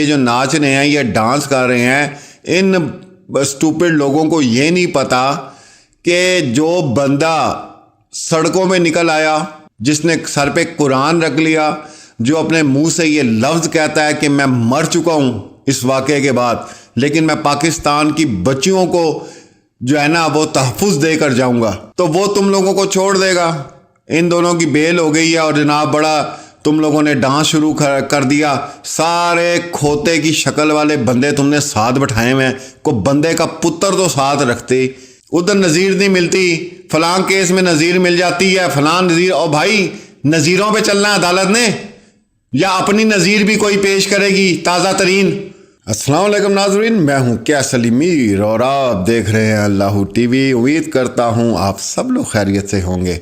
یہ جو ناچ رہے ہیں، یہ ڈانس کر رہے ہیں، ان اسٹوپڈ لوگوں کو یہ نہیں پتا کہ جو بندہ سڑکوں میں نکل آیا، جس نے سر پہ قرآن رکھ لیا، جو اپنے منہ سے یہ لفظ کہتا ہے کہ میں مر چکا ہوں اس واقعے کے بعد، لیکن میں پاکستان کی بچیوں کو جو ہے نا وہ تحفظ دے کر جاؤں گا، تو وہ تم لوگوں کو چھوڑ دے گا۔ ان دونوں کی بیل ہو گئی ہے اور جناب بڑا تم لوگوں نے ڈانس شروع کر دیا۔ سارے کھوتے کی شکل والے بندے تم نے ساتھ بٹھائے ہوئے ہیں، کو بندے کا پتر تو ساتھ رکھتے، ادھر نظیر نہیں ملتی، فلاں کیس میں نظیر مل جاتی ہے، فلاں نظیر۔ اور بھائی نظیروں پہ چلنا عدالت نے، یا اپنی نظیر بھی کوئی پیش کرے گی تازہ ترین۔ السلام علیکم ناظرین، میں ہوں کیسل میر اور آپ دیکھ رہے ہیں اللہ ٹی وی۔ امید کرتا ہوں آپ سب لوگ خیریت سے ہوں گے۔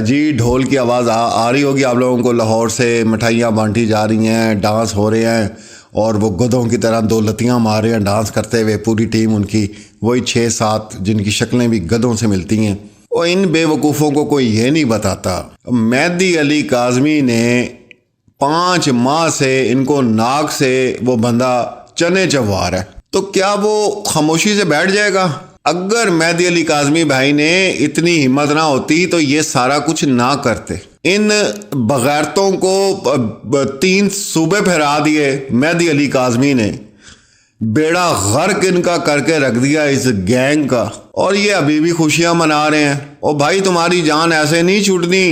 جی ڈھول کی آواز آ رہی ہوگی آپ لوگوں کو، لاہور سے مٹھائیاں بانٹی جا رہی ہیں، ڈانس ہو رہے ہیں، اور وہ گدھوں کی طرح دو لتیاں مار رہے ہیں ڈانس کرتے ہوئے، پوری ٹیم ان کی وہی 6-7 جن کی شکلیں بھی گدھوں سے ملتی ہیں۔ اور ان بے وقوفوں کو کوئی یہ نہیں بتاتا، مہدی علی کاظمی نے 5 ماہ سے ان کو ناک سے وہ بندہ چنے چوار ہے، تو کیا وہ خاموشی سے بیٹھ جائے گا؟ اگر مہدی علی کاظمی بھائی نے اتنی ہمت نہ ہوتی تو یہ سارا کچھ نہ کرتے۔ ان بغیرتوں کو 3 صوبے پھیرا دیے مہدی علی کاظمی نے، بیڑا غرق ان کا کر کے رکھ دیا اس گینگ کا، اور یہ ابھی بھی خوشیاں منا رہے ہیں۔ اور بھائی تمہاری جان ایسے نہیں چھوٹنی،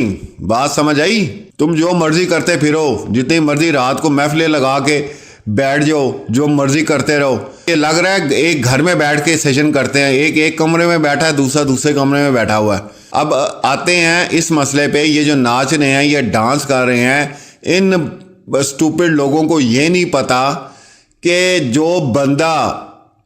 بات سمجھ آئی؟ تم جو مرضی کرتے پھرو، جتنی مرضی رات کو محفلیں لگا کے بیٹھ جاؤ، جو مرضی کرتے رہو۔ یہ لگ رہا ہے ایک گھر میں بیٹھ کے سیشن کرتے ہیں، ایک کمرے میں بیٹھا ہے، دوسرے کمرے میں بیٹھا ہوا ہے۔ اب آتے ہیں اس مسئلے پہ، یہ جو ناچ رہے ہیں، یہ ڈانس کر رہے ہیں، ان اسٹوپڈ لوگوں کو یہ نہیں پتا کہ جو بندہ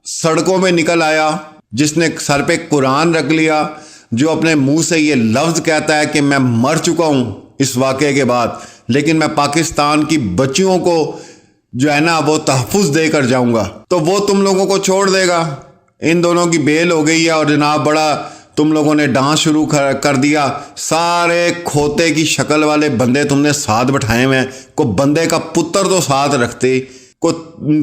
سڑکوں میں نکل آیا، جس نے سر پہ قرآن رکھ لیا، جو اپنے منہ سے یہ لفظ کہتا ہے کہ میں مر چکا ہوں اس واقعے کے بعد، لیکن میں پاکستان کی بچیوں کو جو ہے نا وہ تحفظ دے کر جاؤں گا، تو وہ تم لوگوں کو چھوڑ دے گا۔ ان دونوں کی بیل ہو گئی ہے اور جناب بڑا تم لوگوں نے ڈانس شروع کر دیا۔ سارے کھوتے کی شکل والے بندے تم نے ساتھ بٹھائے ہوئے ہیں، کو بندے کا پتر تو ساتھ رکھتے، کو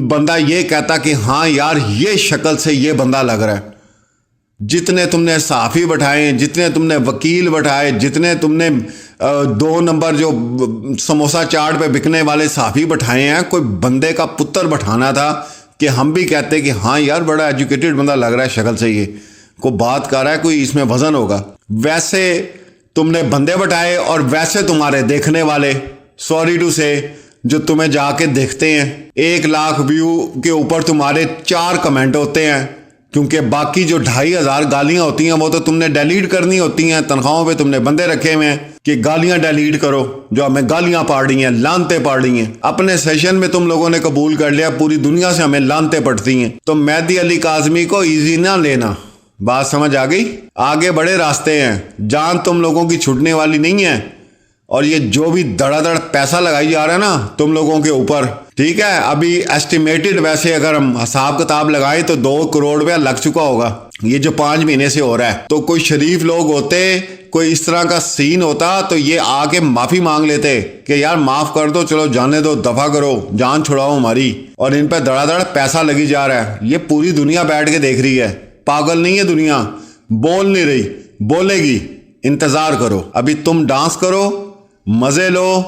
بندہ یہ کہتا کہ ہاں یار یہ شکل سے یہ بندہ لگ رہا ہے۔ جتنے تم نے صحافی بٹھائے، جتنے تم نے وکیل بٹھائے، جتنے تم نے 2 نمبر جو سموسہ چاٹ پہ بکنے والے صحافی بٹھائے ہیں، کوئی بندے کا پتر بٹھانا تھا کہ ہم بھی کہتے کہ ہاں یار بڑا ایجوکیٹڈ بندہ لگ رہا ہے شکل سے، یہ کو بات کر رہا ہے، کوئی اس میں وزن ہوگا۔ ویسے تم نے بندے بٹھائے، اور ویسے تمہارے دیکھنے والے، سوری ٹو سے، جو تمہیں جا کے دیکھتے ہیں، 1 لاکھ ویو کے اوپر تمہارے 4 کمنٹ ہوتے ہیں، کیونکہ باقی جو 2500 گالیاں ہوتی ہیں وہ تو تم نے ڈیلیٹ کرنی ہوتی ہیں۔ تنخواہوں پہ تم نے بندے رکھے ہوئے ہیں کہ گالیاں ڈیلیٹ کرو، جو ہمیں گالیاں پاڑ رہی ہیں، لانتیں پاڑ رہی ہیں۔ اپنے سیشن میں تم لوگوں نے قبول کر لیا پوری دنیا سے ہمیں لانتیں پڑتی ہیں، تو مہدی علی کاظمی کو ایزی نہ لینا۔ بات سمجھ آ گئی؟ آگے بڑے راستے ہیں، جان تم لوگوں کی چھٹنے والی نہیں ہے، اور یہ جو بھی دڑا دڑ پیسہ لگائی جا رہا ہے نا تم لوگوں کے اوپر، ٹھیک ہے، ابھی ایسٹیمیٹڈ ویسے اگر ہم حساب کتاب لگائیں تو 2 کروڑ روپیہ لگ چکا ہوگا، یہ جو 5 مہینے سے ہو رہا ہے۔ تو کوئی شریف لوگ ہوتے، کوئی اس طرح کا سین ہوتا تو یہ آ کے معافی مانگ لیتے کہ یار معاف کر دو، چلو جانے دو، دفع کرو، جان چھڑاؤ ہماری، اور ان پہ دڑا دڑ پیسہ لگی جا رہا ہے۔ یہ پوری دنیا بیٹھ کے دیکھ رہی ہے، پاگل نہیں ہے دنیا، بول نہیں رہی، بولے گی، انتظار کرو۔ ابھی تم ڈانس کرو، مزے لو،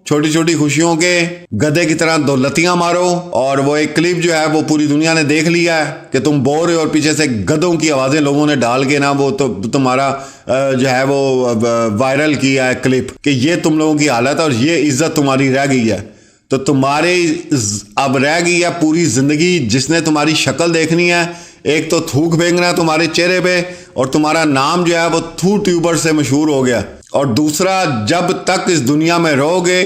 چھوٹی چھوٹی خوشیوں کے گدھے کی طرح 2 لتیاں مارو، اور وہ ایک کلپ جو ہے وہ پوری دنیا نے دیکھ لیا ہے کہ تم بول رہے ہو، اور پیچھے سے گدھوں کی آوازیں لوگوں نے ڈال کے نا وہ تو تمہارا جو ہے وہ وائرل کیا ہے کلپ، کہ یہ تم لوگوں کی حالت ہے اور یہ عزت تمہاری رہ گئی ہے۔ تو تمہارے اب رہ گئی ہے پوری زندگی، جس نے تمہاری شکل دیکھنی ہے، ایک تو تھوک پھینکنا ہے تمہارے چہرے پہ، اور تمہارا نام جو ہے وہ تھو ٹیوبر سے مشہور ہو گیا، اور دوسرا جب تک اس دنیا میں رہو گے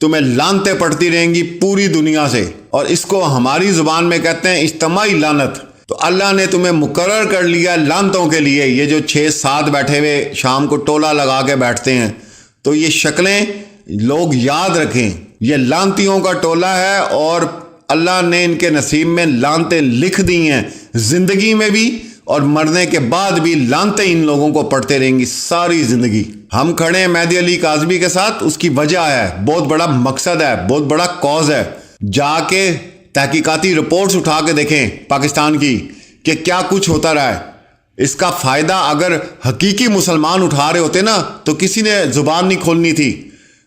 تمہیں لانتیں پڑتی رہیں گی پوری دنیا سے، اور اس کو ہماری زبان میں کہتے ہیں اجتماعی لعنت۔ تو اللہ نے تمہیں مقرر کر لیا لعنتوں کے لیے۔ یہ جو 6-7 بیٹھے ہوئے شام کو ٹولہ لگا کے بیٹھتے ہیں، تو یہ شکلیں لوگ یاد رکھیں، یہ لعنتیوں کا ٹولہ ہے، اور اللہ نے ان کے نصیب میں لعنتیں لکھ دی ہیں، زندگی میں بھی اور مرنے کے بعد بھی لعنتیں ان لوگوں کو پڑھتے رہیں گی ساری زندگی۔ ہم کھڑے ہیں مہدی علی کاظمی کے ساتھ، اس کی وجہ ہے، بہت بڑا مقصد ہے، بہت بڑا کاز ہے، جا کے تحقیقاتی رپورٹس اٹھا کے دیکھیں پاکستان کی کہ کیا کچھ ہوتا رہا ہے. اس کا فائدہ اگر حقیقی مسلمان اٹھا رہے ہوتے نا تو کسی نے زبان نہیں کھولنی تھی.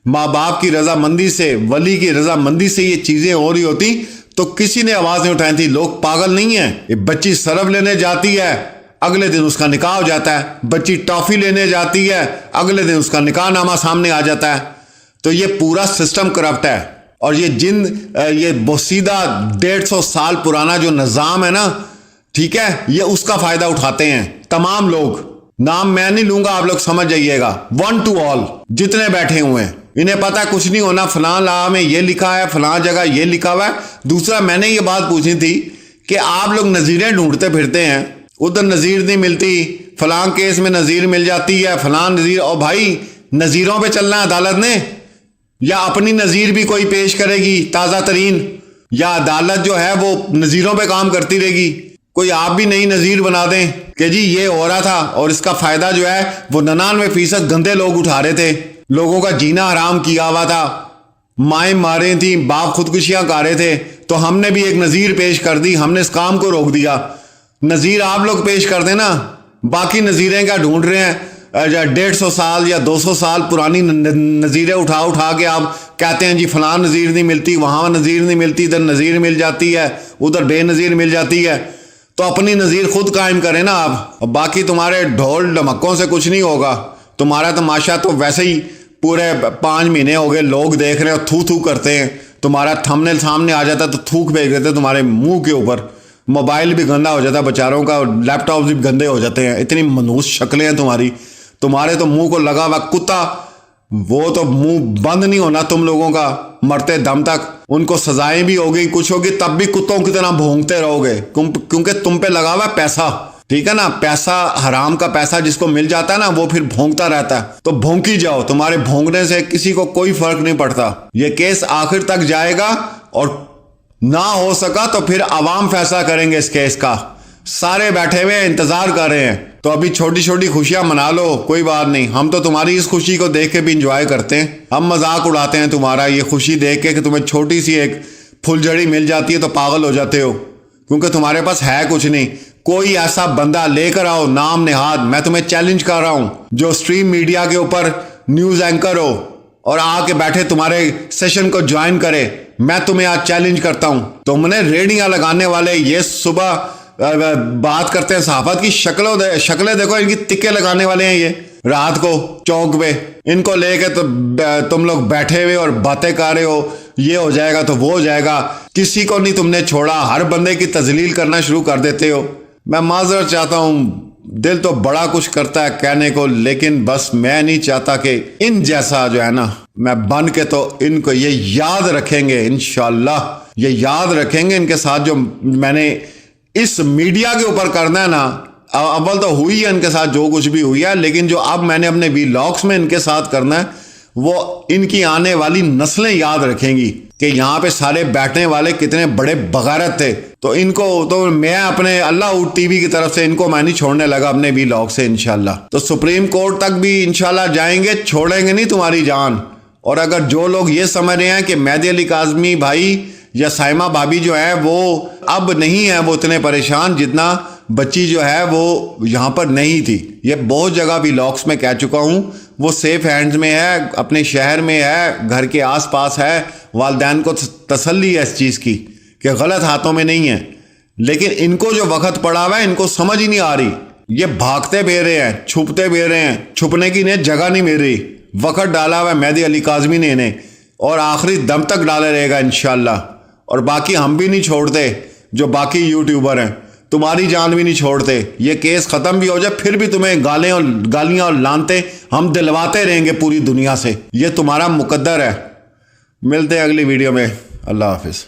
ماں باپ کی رضامندی سے, ولی کی رضامندی سے یہ چیزیں ہو رہی ہوتی تو کسی نے آواز نہیں اٹھائی تھی. لوگ پاگل نہیں ہیں. یہ بچی سرف لینے جاتی ہے, اگلے دن اس کا نکاح ہو جاتا ہے. بچی ٹافی لینے جاتی ہے, اگلے دن اس کا نکاح نامہ سامنے آ جاتا ہے. تو یہ پورا سسٹم کرپٹ ہے. اور یہ بوسیدہ 150 سال پرانا جو نظام ہے نا, ٹھیک ہے, یہ اس کا فائدہ اٹھاتے ہیں تمام لوگ. نام میں نہیں لوں گا, آپ لوگ سمجھ جائیے گا. 1 to all جتنے بیٹھے ہوئے ہیں انہیں پتا کچھ نہیں ہونا. فلاں لا میں یہ لکھا ہے, فلاں جگہ یہ لکھا ہوا ہے. دوسرا میں نے یہ بات پوچھنی تھی کہ آپ لوگ نظیریں ڈھونڈتے پھرتے ہیں, ادھر نظیر نہیں ملتی, فلاں کیس میں نظیر مل جاتی ہے, فلاں نظیر. اور بھائی نظیروں پہ چلنا عدالت نے, یا اپنی نظیر بھی کوئی پیش کرے گی تازہ ترین, یا عدالت جو ہے وہ نظیروں پہ کام کرتی رہے گی؟ کوئی آپ بھی نئی نظیر بنا دیں کہ جی یہ ہو رہا تھا اور اس کا فائدہ جو ہے وہ 99% گندے لوگ اٹھا رہے تھے. لوگوں کا جینا حرام کیا ہوا تھا, مائیں مارے تھیں, باپ خودکشیاں کر رہے تھے, تو ہم نے بھی ایک نظیر پیش کر دی, ہم نے اس کام کو روک دیا. نظیر آپ لوگ پیش کر دیں نا, باقی نظیریں کیا ڈھونڈ رہے ہیں؟ 150 سال یا 200 سال پرانی نظیریں اٹھا کے آپ کہتے ہیں جی فلاں نظیر نہیں ملتی, وہاں نظیر نہیں ملتی, ادھر نظیر مل جاتی ہے, ادھر بے نظیر مل جاتی ہے. تو اپنی نظیر خود قائم کریں نا آپ. باقی تمہارے ڈھول ڈھمکوں سے کچھ نہیں ہوگا. تمہارا تماشا تو ویسے ہی پورے 5 مہینے ہو گئے لوگ دیکھ رہے ہیں, تھو کرتے ہیں. تمہارا تھمبنیل سامنے آ جاتا تو تھوک بھیج دیتے تمہارے منہ کے اوپر. موبائل بھی گندا ہو جاتا ہے بیچاروں کا, لیپ ٹاپ بھی گندے ہو جاتے ہیں. اتنی منحوس شکلیں ہیں تمہاری. تمہارے تو منہ کو لگا ہوا کتا, وہ تو منہ بند نہیں ہونا تم لوگوں کا مرتے دم تک. ان کو سزائیں بھی ہوگی, کچھ ہوگی, تب بھی کتوں کی طرح بھونکتے رہو گے, کیونکہ تم پہ لگا ہوا پیسہ. ٹھیک ہے نا, پیسہ, حرام کا پیسہ جس کو مل جاتا ہے نا وہ پھر بھونکتا رہتا ہے. تو بھونکی جاؤ, تمہارے بھونکنے سے کسی کو کوئی فرق نہیں پڑتا. یہ کیس آخر تک جائے گا اور نہ ہو سکا تو پھر عوام فیصلہ کریں گے اس کیس کا. سارے بیٹھے ہوئے انتظار کر رہے ہیں. تو ابھی چھوٹی چھوٹی خوشیاں منا لو, کوئی بات نہیں. ہم تو تمہاری اس خوشی کو دیکھ کے بھی انجوائے کرتے ہیں. ہم مذاق اڑاتے ہیں تمہارا یہ خوشی دیکھ کے کہ تمہیں چھوٹی سی ایک پھلجھڑی مل جاتی ہے تو پاگل ہو جاتے ہو, کیونکہ تمہارے پاس ہے کچھ نہیں. کوئی ایسا بندہ لے کر آؤ نام نہاد, میں تمہیں چیلنج کر رہا ہوں, جو سٹریم میڈیا کے اوپر نیوز اینکر ہو اور آ کے بیٹھے تمہارے سیشن کو جوائن کرے. میں تمہیں آج چیلنج کرتا ہوں. تم نے ریڑیاں لگانے والے یہ صبح بات کرتے ہیں صحافت کی, شکلیں دیکھو ان کی, تکے لگانے والے ہیں یہ رات کو چوک پہ. ان کو لے کے تو تم لوگ بیٹھے ہوئے اور باتیں کر رہے ہو, یہ ہو جائے گا تو وہ ہو جائے گا. کسی کو نہیں تم نے چھوڑا, ہر بندے کی تذلیل کرنا شروع کر دیتے ہو. میں معذرت چاہتا ہوں, دل تو بڑا کچھ کرتا ہے کہنے کو, لیکن بس میں نہیں چاہتا کہ ان جیسا جو ہے نا میں بن کے, تو ان کو یہ یاد رکھیں گے انشاءاللہ, یہ یاد رکھیں گے ان کے ساتھ جو میں نے اس میڈیا کے اوپر کرنا ہے نا. اول تو ہوئی ہے ان کے ساتھ جو کچھ بھی ہوئی ہے, لیکن جو اب میں نے اپنے ویلاگس میں ان کے ساتھ کرنا ہے وہ ان کی آنے والی نسلیں یاد رکھیں گی کہ یہاں پہ سارے بیٹھنے والے کتنے بڑے بغیرت تھے. تو ان کو تو میں اپنے اللہ ٹی وی کی طرف سے ان کو میں نہیں چھوڑنے لگا اپنے ویلاگ سے انشاءاللہ. تو سپریم کورٹ تک بھی انشاءاللہ جائیں گے, چھوڑیں گے نہیں تمہاری جان. اور اگر جو لوگ یہ سمجھ رہے ہیں کہ مہدی علی کاظمی بھائی یا سائمہ بھابھی جو ہے وہ اب نہیں ہے وہ اتنے پریشان جتنا بچی جو ہے وہ یہاں پر نہیں تھی, یہ بہت جگہ بھی ویلاگس میں کہہ چکا ہوں. وہ سیف ہینڈز میں ہے, اپنے شہر میں ہے, گھر کے آس پاس ہے. والدین کو تسلی ہے اس چیز کی کہ غلط ہاتھوں میں نہیں ہے. لیکن ان کو جو وقت پڑا ہوا ہے ان کو سمجھ ہی نہیں آ رہی. یہ بھاگتے پھر رہے ہیں, چھپتے پھر رہے ہیں, چھپنے کی انہیں جگہ نہیں مل رہی. وقت ڈالا ہوا ہے مہدی علی کاظمی نے انہیں, اور آخری دم تک ڈالے رہے گا انشاءاللہ. اور باقی ہم بھی نہیں چھوڑتے, جو باقی یوٹیوبر ہیں تمہاری جان بھی نہیں چھوڑتے. یہ کیس ختم بھی ہو جائے پھر بھی تمہیں گالیاں اور لانتے ہم دلواتے رہیں گے پوری دنیا سے. یہ تمہارا مقدر ہے. ملتے ہیں اگلی ویڈیو میں. اللہ حافظ.